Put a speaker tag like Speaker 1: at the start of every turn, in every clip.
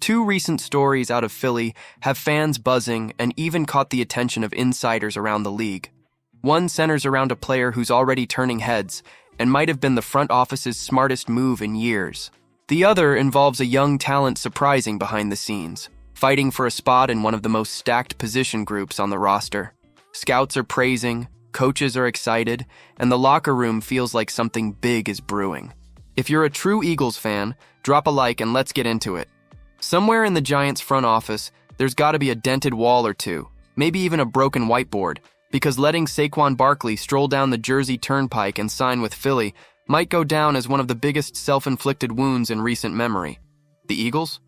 Speaker 1: Two recent stories out of Philly have fans buzzing and even caught the attention of insiders around the league. One centers around a player who's already turning heads and might have been the front office's smartest move in years. The other involves a young talent surprising behind the scenes, fighting for a spot in one of the most stacked position groups on the roster. Scouts are praising, coaches are excited, and the locker room feels like something big is brewing. If you're a true Eagles fan, drop a like and let's get into it. Somewhere in the Giants' front office, there's got to be a dented wall or two, maybe even a broken whiteboard, because letting Saquon Barkley stroll down the Jersey Turnpike and sign with Philly might go down as one of the biggest self-inflicted wounds in recent memory. The Eagles?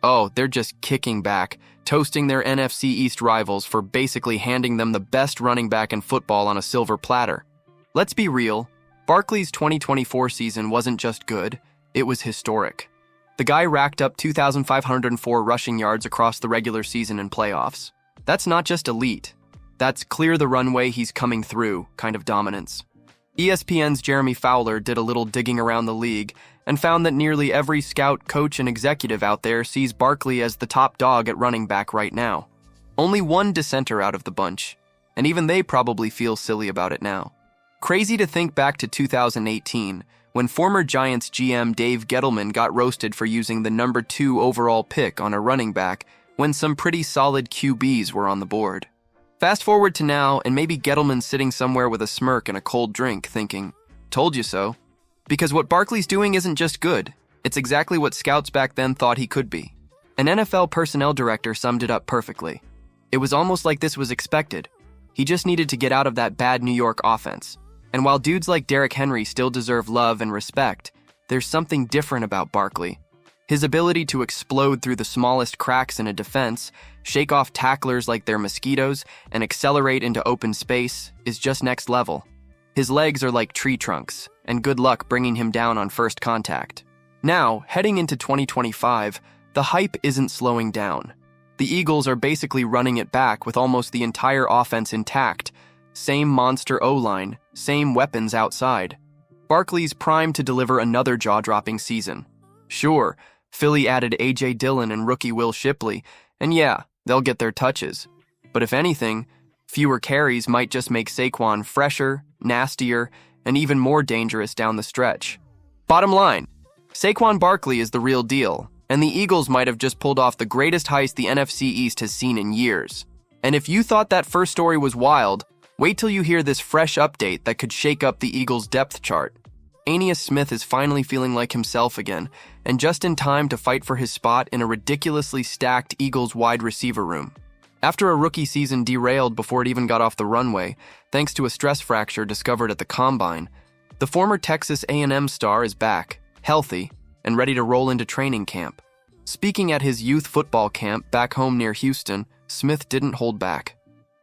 Speaker 1: Oh, they're just kicking back, toasting their NFC East rivals for basically handing them the best running back in football on a silver platter. Let's be real, Barkley's 2024 season wasn't just good, it was historic. The guy racked up 2,504 rushing yards across the regular season and playoffs. That's not just elite. That's clear the runway he's coming through kind of dominance. ESPN's Jeremy Fowler did a little digging around the league and found that nearly every scout, coach, and executive out there sees Barkley as the top dog at running back right now. Only one dissenter out of the bunch, and even they probably feel silly about it now. Crazy to think back to 2018, when former Giants GM Dave Gettleman got roasted for using the number 2 overall pick on a running back when some pretty solid QBs were on the board. Fast forward to now, and maybe Gettleman's sitting somewhere with a smirk and a cold drink thinking, told you so. Because what Barkley's doing isn't just good, it's exactly what scouts back then thought he could be. An NFL personnel director summed it up perfectly. It was almost like this was expected. He just needed to get out of that bad New York offense. And while dudes like Derrick Henry still deserve love and respect, there's something different about Barkley. His ability to explode through the smallest cracks in a defense, shake off tacklers like they're mosquitoes, and accelerate into open space is just next level. His legs are like tree trunks, and good luck bringing him down on first contact. Now, heading into 2025, the hype isn't slowing down. The Eagles are basically running it back with almost the entire offense intact. Same monster O-line, same weapons outside. Barkley's primed to deliver another jaw-dropping season. Sure, Philly added A.J. Dillon and rookie Will Shipley, and yeah, they'll get their touches. But if anything, fewer carries might just make Saquon fresher, nastier, and even more dangerous down the stretch. Bottom line, Saquon Barkley is the real deal, and the Eagles might have just pulled off the greatest heist the NFC East has seen in years. And if you thought that first story was wild, wait till you hear this fresh update that could shake up the Eagles' depth chart. Aeneas Smith is finally feeling like himself again, and just in time to fight for his spot in a ridiculously stacked Eagles wide receiver room. After a rookie season derailed before it even got off the runway, thanks to a stress fracture discovered at the Combine, the former Texas A&M star is back, healthy, and ready to roll into training camp. Speaking at his youth football camp back home near Houston, Smith didn't hold back.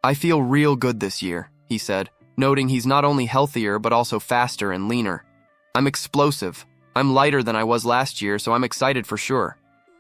Speaker 1: "I feel real good this year," he said, noting he's not only healthier but also faster and leaner. "I'm explosive. I'm lighter than I was last year, so I'm excited for sure."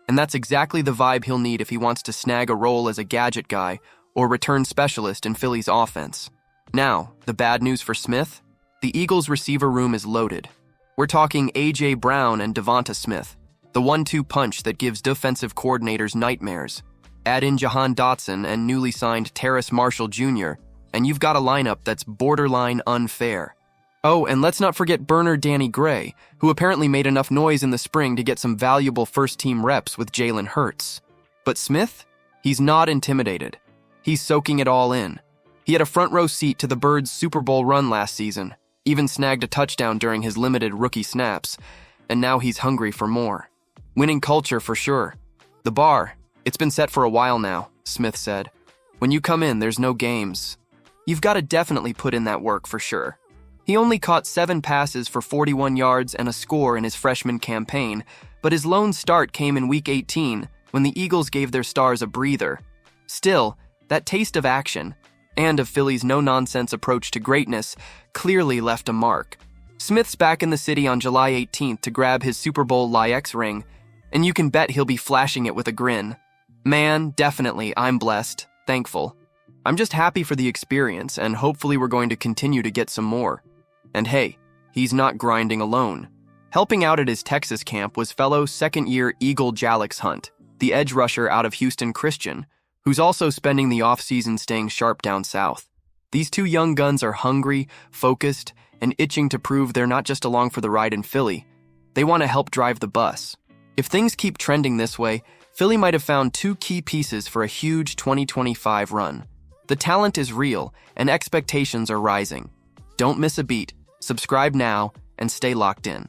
Speaker 1: And that's exactly the vibe he'll need if he wants to snag a role as a gadget guy or return specialist in Philly's offense. Now, the bad news for Smith? The Eagles' receiver room is loaded. We're talking A.J. Brown and Devonta Smith, the 1-2 punch that gives defensive coordinators nightmares. Add in Jahan Dotson and newly signed Terrace Marshall Jr., and you've got a lineup that's borderline unfair. Oh, and let's not forget burner Danny Gray, who apparently made enough noise in the spring to get some valuable first-team reps with Jalen Hurts. But Smith? He's not intimidated. He's soaking it all in. He had a front-row seat to the Birds' Super Bowl run last season, even snagged a touchdown during his limited rookie snaps, and now he's hungry for more. Winning culture for sure. The bar, it's been set for a while now, Smith said. When you come in, there's no games. You've got to definitely put in that work for sure. He only caught 7 passes for 41 yards and a score in his freshman campaign, but his lone start came in Week 18 when the Eagles gave their stars a breather. Still, that taste of action, and of Philly's no-nonsense approach to greatness, clearly left a mark. Smith's back in the city on July 18th to grab his Super Bowl LIX ring, and you can bet he'll be flashing it with a grin. Man, definitely, I'm blessed, thankful. I'm just happy for the experience, and hopefully we're going to continue to get some more. And hey, he's not grinding alone. Helping out at his Texas camp was fellow second-year Eagle Jalix Hunt. the edge rusher out of Houston Christian, who's also spending the offseason staying sharp down south. These two young guns are hungry, focused, and itching to prove they're not just along for the ride in Philly. They want to help drive the bus. If things keep trending this way, Philly might have found two key pieces for a huge 2025 run. The talent is real, and expectations are rising. Don't miss a beat. Subscribe now and stay locked in.